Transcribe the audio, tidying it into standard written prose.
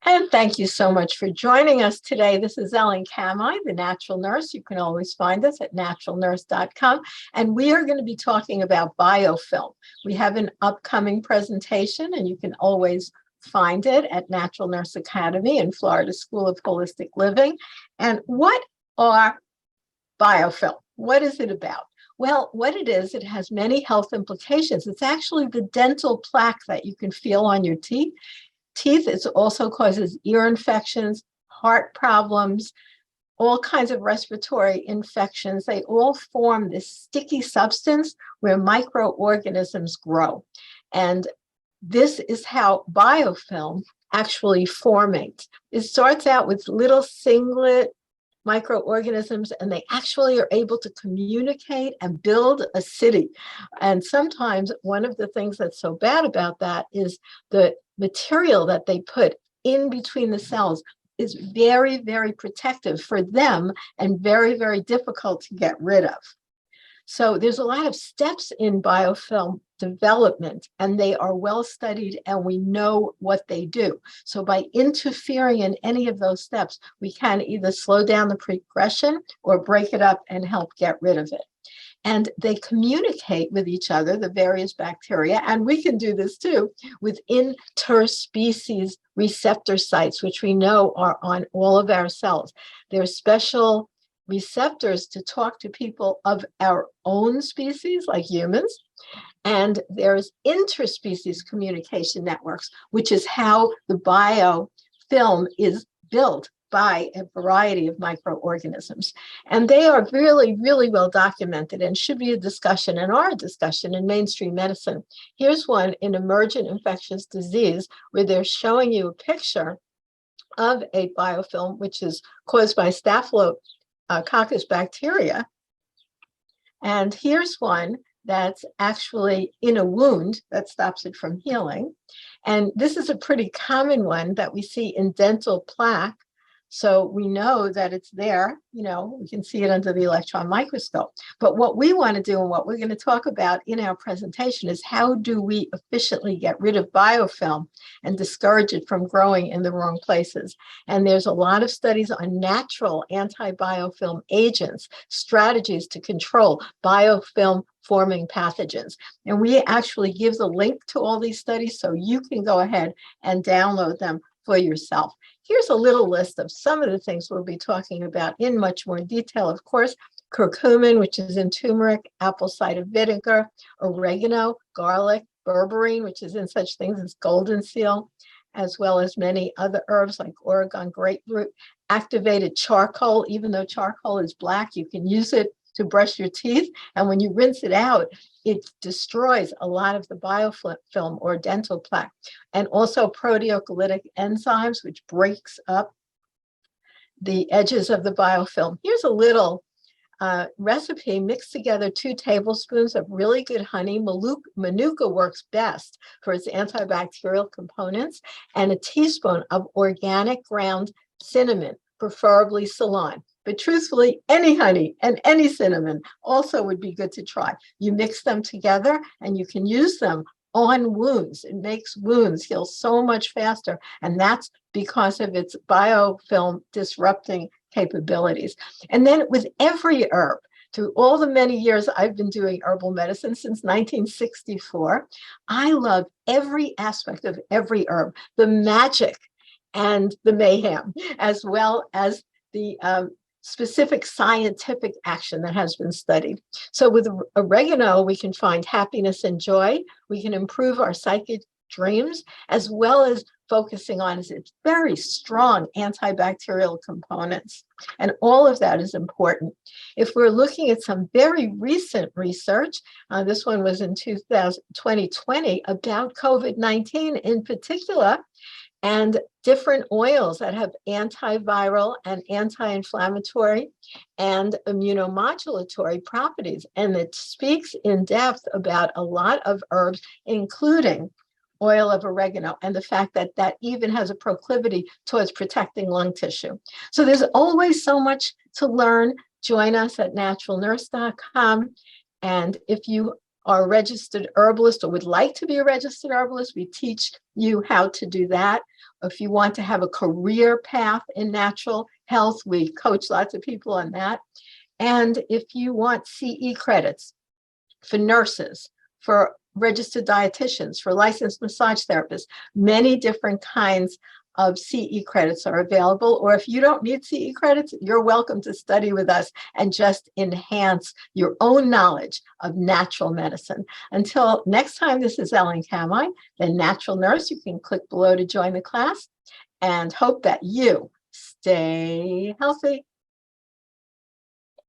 And thank you so much for joining us today. This is Ellen Kamhi, the natural nurse. You can always find us at naturalnurse.com. And we are going to be talking about biofilm. We have an upcoming presentation, and you can always find it at Natural Nurse Academy and Florida School of Holistic Living. And what are biofilm? What is it about? Well, what it is, it has many health implications. It's actually the dental plaque that you can feel on your teeth. It also causes ear infections, heart problems, all kinds of respiratory infections. They all form this sticky substance where microorganisms grow. And this is how biofilm actually formates. It starts out with little singlet microorganisms, and they actually are able to communicate and build a city. And sometimes one of the things that's so bad about that is the material that they put in between the cells is very, very protective for them and very, very difficult to get rid of. So there's a lot of steps in biofilm development, and they are well studied, and we know what they do. So by interfering in any of those steps, we can either slow down the progression or break it up and help get rid of it. And they communicate with each other, the various bacteria, and we can do this too, with interspecies receptor sites, which we know are on all of our cells. There are special receptors to talk to people of our own species, like humans. And there's interspecies communication networks, which is how the biofilm is built by a variety of microorganisms. And they are really, really well documented and should be a discussion and are a discussion in mainstream medicine. Here's one in emergent infectious disease where they're showing you a picture of a biofilm, which is caused by Staphylococcus bacteria. And here's one that's actually in a wound that stops it from healing. And this is a pretty common one that we see in dental plaque. So we know that it's there, we can see it under the electron microscope. But what we want to do and what we're going to talk about in our presentation is how do we efficiently get rid of biofilm and discourage it from growing in the wrong places. And there's a lot of studies on natural anti-biofilm agents, strategies to control biofilm forming pathogens. And we actually give the link to all these studies so you can go ahead and download them for yourself. Here's a little list of some of the things we'll be talking about in much more detail. Of course, curcumin, which is in turmeric, apple cider vinegar, oregano, garlic, berberine, which is in such things as golden seal, as well as many other herbs like Oregon grapefruit, activated charcoal. Even though charcoal is black, you can use it to brush your teeth. And when you rinse it out, it destroys a lot of the biofilm or dental plaque. And also proteolytic enzymes, which breaks up the edges of the biofilm. Here's a little recipe. Mix together 2 tablespoons of really good honey. Manuka works best for its antibacterial components, and a teaspoon of organic ground cinnamon, preferably Ceylon. But truthfully, any honey and any cinnamon also would be good to try. You mix them together and you can use them on wounds. It makes wounds heal so much faster. And that's because of its biofilm disrupting capabilities. And then with every herb, through all the many years I've been doing herbal medicine since 1964, I love every aspect of every herb, the magic and the mayhem, as well as the specific scientific action that has been studied. So with oregano, we can find happiness and joy. We can improve our psychic dreams, as well as focusing on its very strong antibacterial components. And all of that is important. If we're looking at some very recent research, this one was in 2020 about COVID-19 in particular, and different oils that have antiviral and anti-inflammatory and immunomodulatory properties. And it speaks in depth about a lot of herbs, including oil of oregano, and the fact that that even has a proclivity towards protecting lung tissue. So there's always so much to learn. Join us at naturalnurse.com. And if you are a registered herbalist or would like to be a registered herbalist, we teach you how to do that. If you want to have a career path in natural health, we coach lots of people on that. And if you want CE credits for nurses, for registered dietitians, for licensed massage therapists, many different kinds of CE credits are available. Or if you don't need CE credits, you're welcome to study with us and just enhance your own knowledge of natural medicine. Until next time, this is Ellen Kamhi, the natural nurse. You can click below to join the class, and hope that you stay healthy.